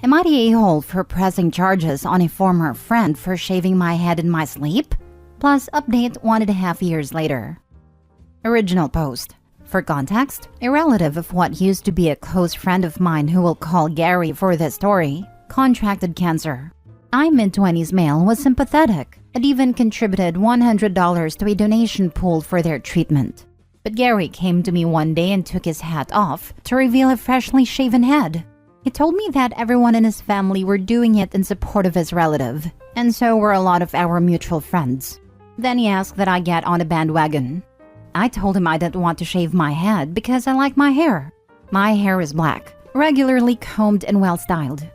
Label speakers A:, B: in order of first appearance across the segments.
A: Am I the a-hole for pressing charges on a former friend for shaving my head in my sleep? Plus update 1.5 years later. Original post. For context, a relative of what used to be a close friend of mine who will call Gary for this story, contracted cancer. I, mid-20s male, was sympathetic and even contributed $100 to a donation pool for their treatment. But Gary came to me one day and took his hat off to reveal a freshly shaven head. He told me that everyone in his family were doing it in support of his relative, and so were a lot of our mutual friends. Then he asked that I get on a bandwagon. I told him I didn't want to shave my head because I like my hair. My hair is black, regularly combed and well-styled.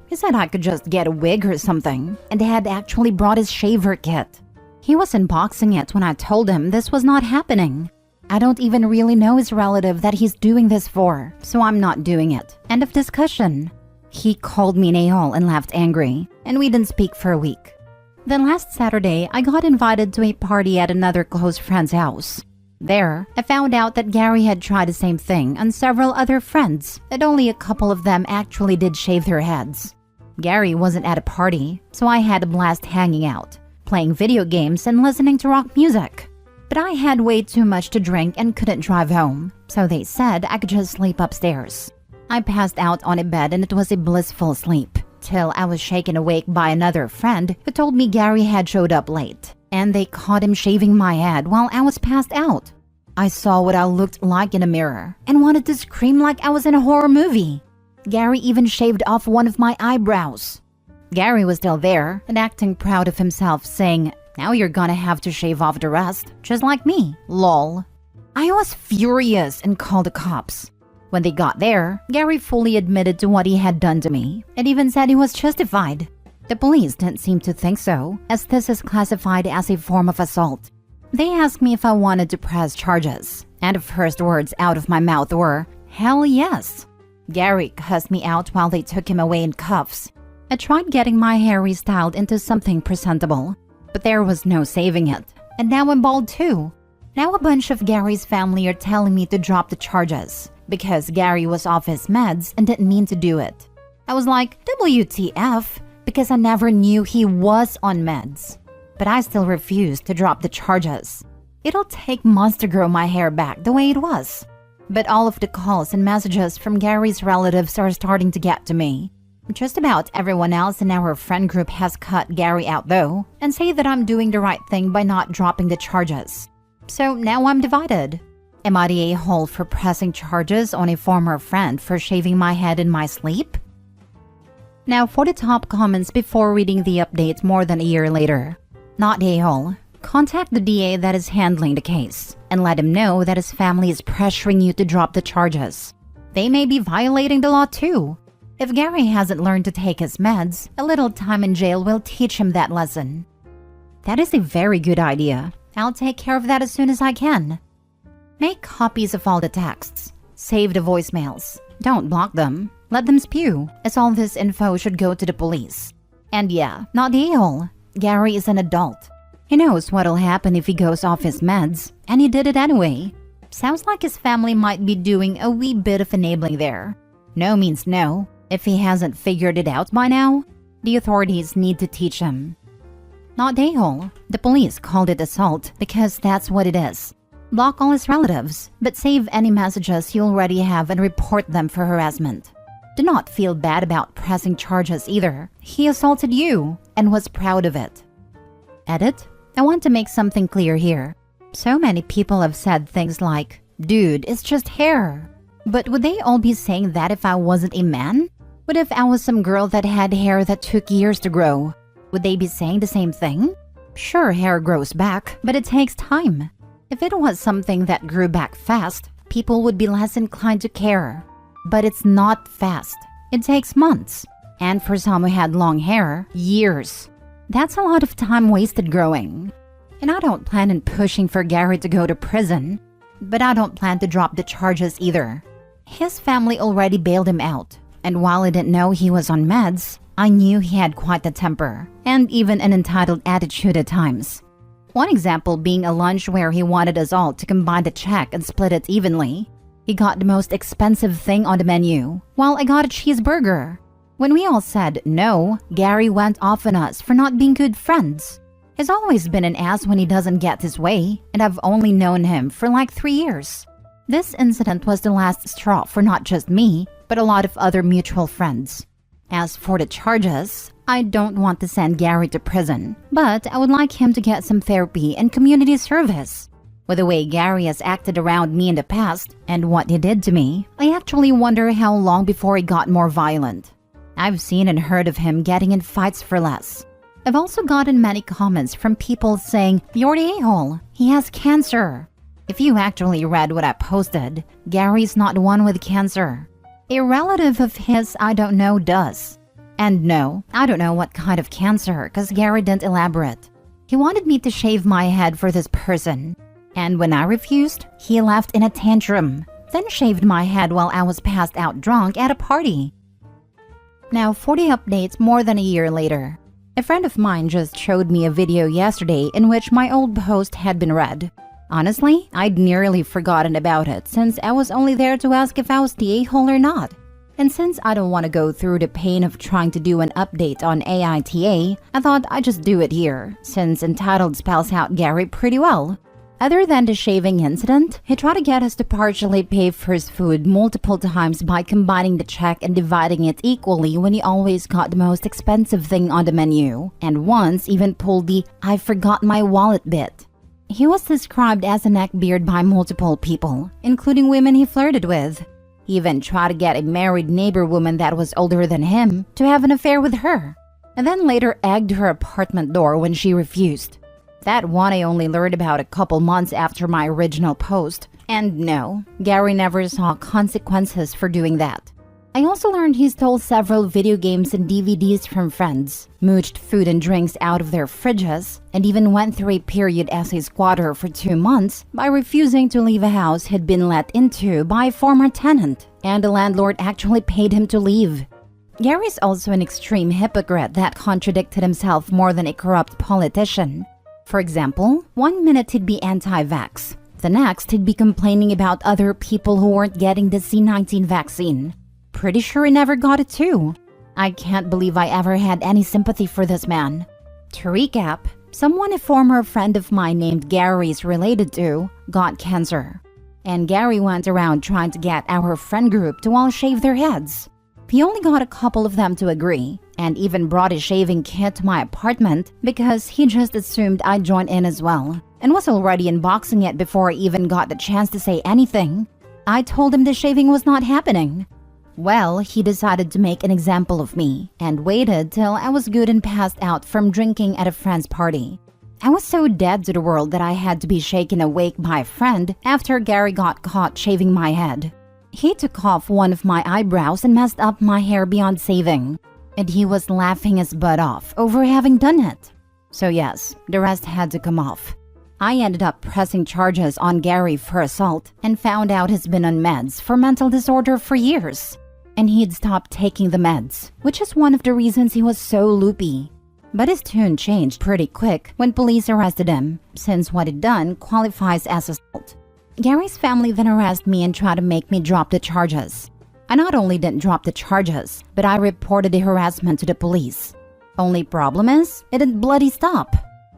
A: He said I could just get a wig or something, and had actually brought his shaver kit. He was unboxing it when I told him this was not happening. I don't even really know his relative that he's doing this for, so I'm not doing it. End of discussion. He called me an a-hole and laughed angry, and we didn't speak for a week. Then last Saturday, I got invited to a party at another close friend's house. There, I found out that Gary had tried the same thing on several other friends, and only a couple of them actually did shave their heads. Gary wasn't at a party, so I had a blast hanging out, playing video games and listening to rock music. But I had way too much to drink and couldn't drive home, so they said I could just sleep upstairs. I passed out on a bed and it was a blissful sleep, till I was shaken awake by another friend who told me Gary had showed up late, and they caught him shaving my head while I was passed out. I saw what I looked like in a mirror and wanted to scream like I was in a horror movie. Gary even shaved off one of my eyebrows. Gary was still there and acting proud of himself, saying, "Now you're gonna have to shave off the rest, just like me, lol." I was furious and called the cops. When they got there, Gary fully admitted to what he had done to me and even said he was justified. The police didn't seem to think so, as this is classified as a form of assault. They asked me if I wanted to press charges, and the first words out of my mouth were, "Hell yes." Gary cussed me out while they took him away in cuffs. I tried getting my hair restyled into something presentable, but there was no saving it, and now I'm bald too. Now a bunch of Gary's family are telling me to drop the charges, because Gary was off his meds and didn't mean to do it. I was like, WTF, because I never knew he was on meds. But I still refuse to drop the charges. It'll take months to grow my hair back the way it was. But all of the calls and messages from Gary's relatives are starting to get to me. Just about everyone else in our friend group has cut Gary out though, and say that I'm doing the right thing by not dropping the charges. So now I'm divided. Am I the a-hole for pressing charges on a former friend for shaving my head in my sleep? Now for the top comments before reading the update more than a year later. Not a-hole. Contact the DA that is handling the case and let him know that his family is pressuring you to drop the charges. They may be violating the law too. If Gary hasn't learned to take his meds, a little time in jail will teach him that lesson. That is a very good idea. I'll take care of that as soon as I can. Make copies of all the texts. Save the voicemails. Don't block them. Let them spew, as all this info should go to the police. And yeah, not the a-hole. Gary is an adult. He knows what'll happen if he goes off his meds, and he did it anyway. Sounds like his family might be doing a wee bit of enabling there. No means no. If he hasn't figured it out by now, the authorities need to teach him. Not a-hole. The police called it assault because that's what it is. Block all his relatives, but save any messages you already have and report them for harassment. Do not feel bad about pressing charges either. He assaulted you and was proud of it. Edit. I want to make something clear here. So many people have said things like, "Dude, it's just hair." But would they all be saying that if I wasn't a man? What if I was some girl that had hair that took years to grow? Would they be saying the same thing? Sure, hair grows back, but it takes time. If it was something that grew back fast, people would be less inclined to care. But it's not fast. It takes months. And for some who had long hair, years. That's a lot of time wasted growing. And I don't plan on pushing for Gary to go to prison. But I don't plan to drop the charges either. His family already bailed him out. And while I didn't know he was on meds, I knew he had quite the temper. And even an entitled attitude at times. One example being a lunch where he wanted us all to combine the check and split it evenly. He got the most expensive thing on the menu, while I got a cheeseburger. When we all said no, Gary went off on us for not being good friends. He's always been an ass when he doesn't get his way, and I've only known him for like 3 years. This incident was the last straw for not just me, but a lot of other mutual friends. As for the charges, I don't want to send Gary to prison, but I would like him to get some therapy and community service. With the way Gary has acted around me in the past and what he did to me, I actually wonder how long before he got more violent. I've seen and heard of him getting in fights for less. I've also gotten many comments from people saying, "You're the a-hole, he has cancer." If you actually read what I posted, Gary's not the one with cancer. A relative of his I don't know does. And no, I don't know what kind of cancer, because Gary didn't elaborate. He wanted me to shave my head for this person. And when I refused, he left in a tantrum, then shaved my head while I was passed out drunk at a party. Now 40 updates more than a year later. A friend of mine just showed me a video yesterday in which my old post had been read. Honestly, I'd nearly forgotten about it since I was only there to ask if I was the a-hole or not. And since I don't want to go through the pain of trying to do an update on AITA, I thought I'd just do it here, since Entitled spells out Gary pretty well. Other than the shaving incident, he tried to get us to partially pay for his food multiple times by combining the check and dividing it equally when he always got the most expensive thing on the menu, and once even pulled the "I forgot my wallet" bit. He was described as a neckbeard by multiple people, including women he flirted with. He even tried to get a married neighbor woman that was older than him to have an affair with her, and then later egged her apartment door when she refused. That one I only learned about a couple months after my original post, and no, Gary never saw consequences for doing that. I also learned he stole several video games and DVDs from friends, mooched food and drinks out of their fridges, and even went through a period as a squatter for 2 months by refusing to leave a house he'd been let into by a former tenant, and the landlord actually paid him to leave. Gary's also an extreme hypocrite that contradicted himself more than a corrupt politician. For example, 1 minute he'd be anti-vax, the next he'd be complaining about other people who weren't getting the C-19 vaccine. Pretty sure he never got it too. I can't believe I ever had any sympathy for this man. To recap, someone a former friend of mine named Gary is related to got cancer. And Gary went around trying to get our friend group to all shave their heads. He only got a couple of them to agree, and even brought a shaving kit to my apartment because he just assumed I'd join in as well, and was already unboxing it before I even got the chance to say anything. I told him the shaving was not happening. Well, he decided to make an example of me, and waited till I was good and passed out from drinking at a friend's party. I was so dead to the world that I had to be shaken awake by a friend after Gary got caught shaving my head. He took off one of my eyebrows and messed up my hair beyond saving. And he was laughing his butt off over having done it. So yes, the rest had to come off. I ended up pressing charges on Gary for assault and found out he's been on meds for mental disorder for years. And he'd stopped taking the meds, which is one of the reasons he was so loopy. But his tune changed pretty quick when police arrested him, since what he'd done qualifies as assault. Gary's family then arrested me and tried to make me drop the charges. I not only didn't drop the charges, but I reported the harassment to the police. Only problem is, it didn't bloody stop.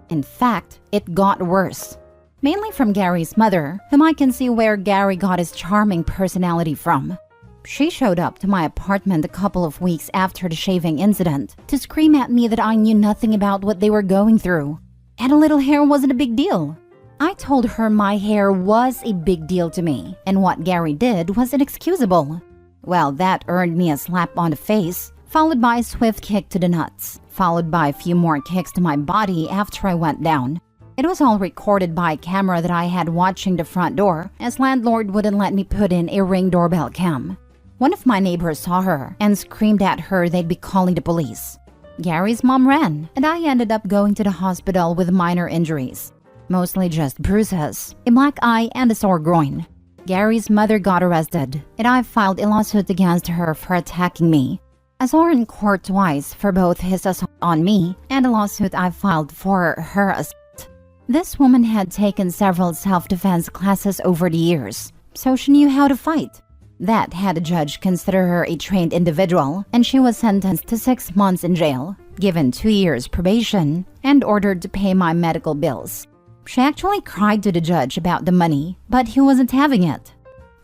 A: In fact, it got worse. Mainly from Gary's mother, whom I can see where Gary got his charming personality from. She showed up to my apartment a couple of weeks after the shaving incident to scream at me that I knew nothing about what they were going through. And a little hair wasn't a big deal. I told her my hair was a big deal to me, and what Gary did was inexcusable. Well, that earned me a slap on the face, followed by a swift kick to the nuts, followed by a few more kicks to my body after I went down. It was all recorded by a camera that I had watching the front door, as landlord wouldn't let me put in a Ring doorbell cam. One of my neighbors saw her and screamed at her they'd be calling the police. Gary's mom ran, and I ended up going to the hospital with minor injuries. Mostly just bruises, a black eye, and a sore groin. Gary's mother got arrested, and I filed a lawsuit against her for attacking me. I saw her in court twice for both his assault on me and a lawsuit I filed for her assault. This woman had taken several self-defense classes over the years, so she knew how to fight. That had a judge consider her a trained individual, and she was sentenced to 6 months in jail, given 2 years probation, and ordered to pay my medical bills. She actually cried to the judge about the money, but he wasn't having it.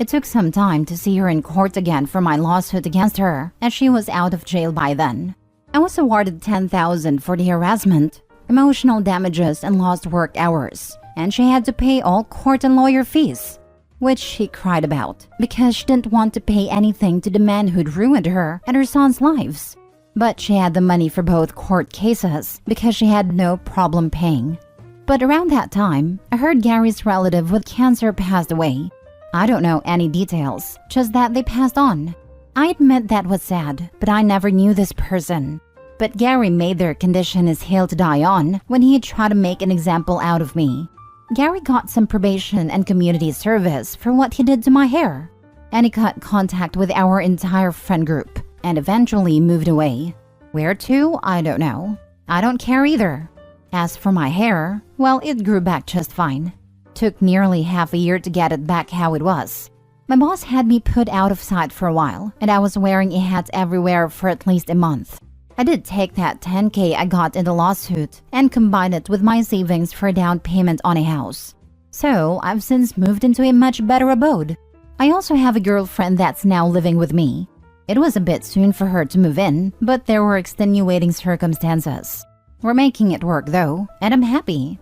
A: It took some time to see her in court again for my lawsuit against her, as she was out of jail by then. I was awarded $10,000 for the harassment, emotional damages, and lost work hours, and she had to pay all court and lawyer fees, which she cried about because she didn't want to pay anything to the man who'd ruined her and her son's lives. But she had the money for both court cases because she had no problem paying. But around that time, I heard Gary's relative with cancer passed away. I don't know any details, just that they passed on. I admit that was sad, but I never knew this person. But Gary made their condition his hill to die on when he tried to make an example out of me. Gary got some probation and community service for what he did to my hair, and he cut contact with our entire friend group and eventually moved away. Where to? I don't know. I don't care either. As for my hair, well, it grew back just fine. Took nearly half a year to get it back how it was. My boss had me put out of sight for a while, and I was wearing a hat everywhere for at least a month. I did take that $10K I got in the lawsuit and combined it with my savings for a down payment on a house. So I've since moved into a much better abode. I also have a girlfriend that's now living with me. It was a bit soon for her to move in, but there were extenuating circumstances. We're making it work though, and I'm happy.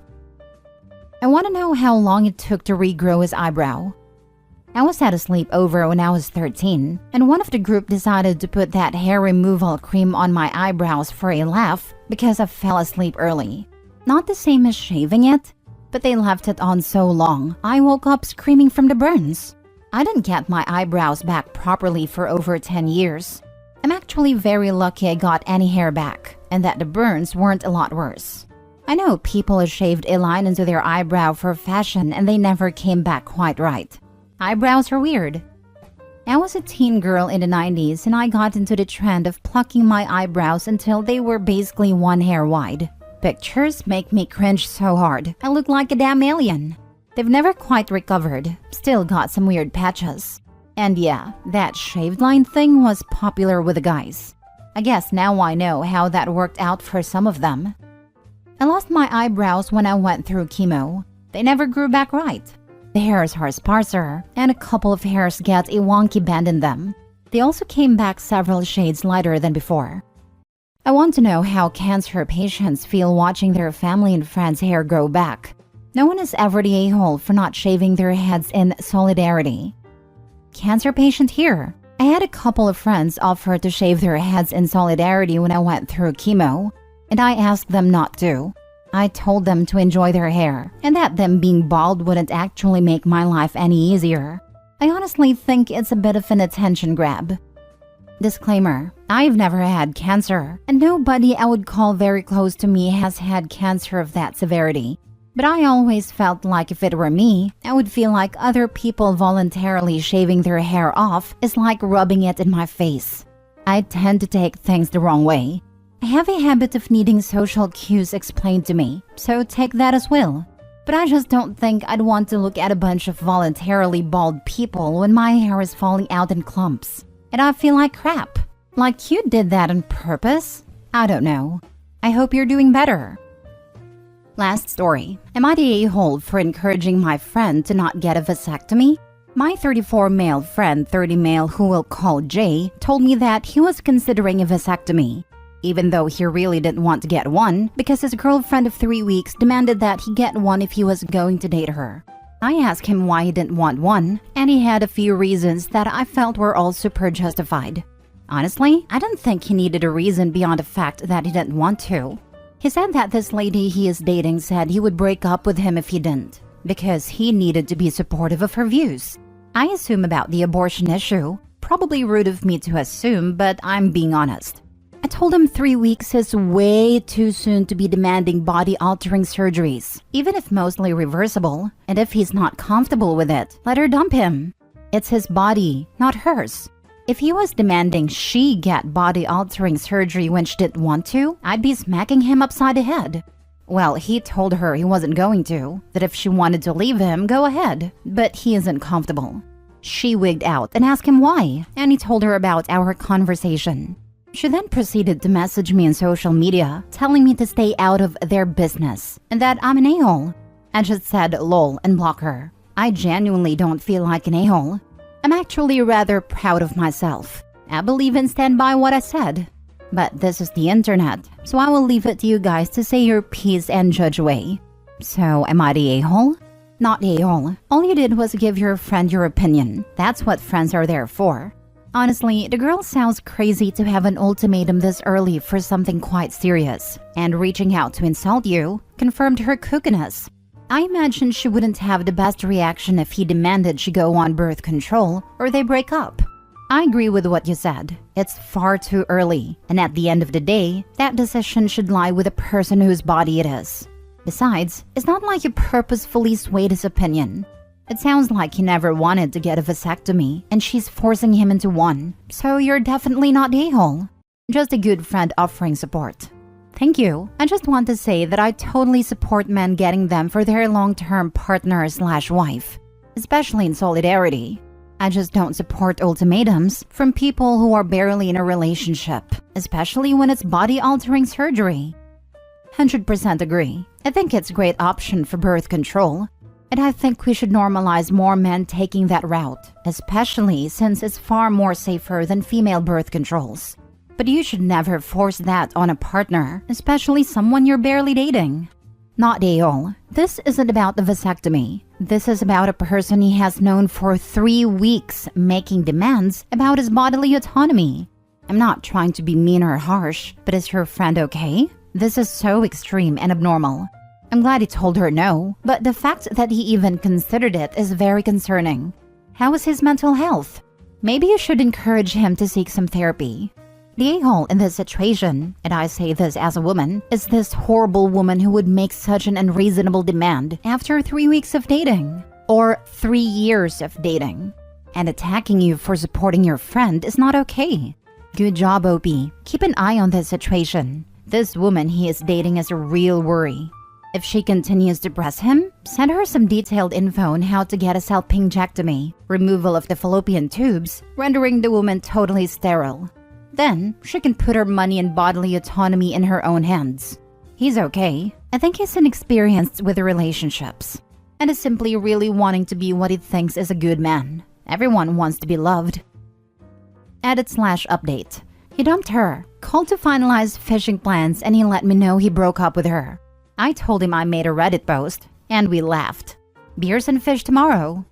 A: I want to know how long it took to regrow his eyebrow. I was at a sleepover when I was 13, and one of the group decided to put that hair removal cream on my eyebrows for a laugh because I fell asleep early. Not the same as shaving it, but they left it on so long, I woke up screaming from the burns. I didn't get my eyebrows back properly for over 10 years. I'm actually very lucky I got any hair back, and that the burns weren't a lot worse. I know people have shaved a line into their eyebrow for fashion and they never came back quite right. Eyebrows are weird. I was a teen girl in the 90s and I got into the trend of plucking my eyebrows until they were basically one hair wide. Pictures make me cringe so hard, I look like a damn alien. They've never quite recovered, still got some weird patches. And yeah, that shaved line thing was popular with the guys. I guess now I know how that worked out for some of them. I lost my eyebrows when I went through chemo. They never grew back right. The hairs are sparser, and a couple of hairs get a wonky bend in them. They also came back several shades lighter than before. I want to know how cancer patients feel watching their family and friends' hair grow back. No one is ever the a-hole for not shaving their heads in solidarity. Cancer patient here. I had a couple of friends offer to shave their heads in solidarity when I went through chemo, and I asked them not to. I told them to enjoy their hair, and that them being bald wouldn't actually make my life any easier. I honestly think it's a bit of an attention grab. Disclaimer, I've never had cancer, and nobody I would call very close to me has had cancer of that severity. But I always felt like if it were me, I would feel like other people voluntarily shaving their hair off is like rubbing it in my face. I tend to take things the wrong way. I have a habit of needing social cues explained to me, so take that as will. But I just don't think I'd want to look at a bunch of voluntarily bald people when my hair is falling out in clumps. And I feel like crap. Like you did that on purpose? I don't know. I hope you're doing better. Last story. Am I the a-hole for encouraging my friend to not get a vasectomy? My 34 male friend, 30 male who we'll call Jay, told me that he was considering a vasectomy, even though he really didn't want to get one because his girlfriend of 3 weeks demanded that he get one if he was going to date her. I asked him why he didn't want one, and he had a few reasons that I felt were all super justified. Honestly, I didn't think he needed a reason beyond the fact that he didn't want to. He said that this lady he is dating said he would break up with him if he didn't, because he needed to be supportive of her views. I assume about the abortion issue. Probably rude of me to assume, but I'm being honest. I told him 3 weeks is way too soon to be demanding body-altering surgeries, even if mostly reversible, and if he's not comfortable with it, let her dump him. It's his body, not hers. If he was demanding she get body-altering surgery when she didn't want to, I'd be smacking him upside the head. Well, he told her he wasn't going to, that if she wanted to leave him, go ahead, but he isn't comfortable. She wigged out and asked him why, and he told her about our conversation. She then proceeded to message me on social media, telling me to stay out of their business and that I'm an a-hole. I just said lol and block her. I genuinely don't feel like an a-hole. I'm actually rather proud of myself. I believe and stand by what I said. But this is the internet, so I will leave it to you guys to say your piece and judge away. So, am I the a-hole? Not a-hole. All you did was give your friend your opinion. That's what friends are there for. Honestly, the girl sounds crazy to have an ultimatum this early for something quite serious. And reaching out to insult you confirmed her kookiness. I imagine she wouldn't have the best reaction if he demanded she go on birth control or they break up. I agree with what you said. It's far too early, and at the end of the day, that decision should lie with the person whose body it is. Besides, it's not like you purposefully swayed his opinion. It sounds like he never wanted to get a vasectomy, and she's forcing him into one. So you're definitely not the a-hole. Just a good friend offering support. Thank you. I just want to say that I totally support men getting them for their long-term partner/wife, especially in solidarity. I just don't support ultimatums from people who are barely in a relationship, especially when it's body-altering surgery. 100% agree. I think it's a great option for birth control. And I think we should normalize more men taking that route, especially since it's far more safer than female birth controls. But you should never force that on a partner, especially someone you're barely dating. Not a-hole. This isn't about the vasectomy. This is about a person he has known for 3 weeks making demands about his bodily autonomy. I'm not trying to be mean or harsh, but is your friend okay? This is so extreme and abnormal. I'm glad he told her no, but the fact that he even considered it is very concerning. How is his mental health? Maybe you should encourage him to seek some therapy. The a-hole in this situation, and I say this as a woman, is this horrible woman who would make such an unreasonable demand after 3 weeks of dating. Or 3 years of dating. And attacking you for supporting your friend is not okay. Good job, OP. Keep an eye on this situation. This woman he is dating is a real worry. If she continues to press him, send her some detailed info on how to get a salpingectomy, removal of the fallopian tubes, rendering the woman totally sterile. Then, she can put her money and bodily autonomy in her own hands. He's okay. I think he's inexperienced with relationships. And is simply really wanting to be what he thinks is a good man. Everyone wants to be loved. Edit/update. He dumped her, called to finalize fishing plans, and he let me know he broke up with her. I told him I made a Reddit post, and we laughed. Beers and fish tomorrow.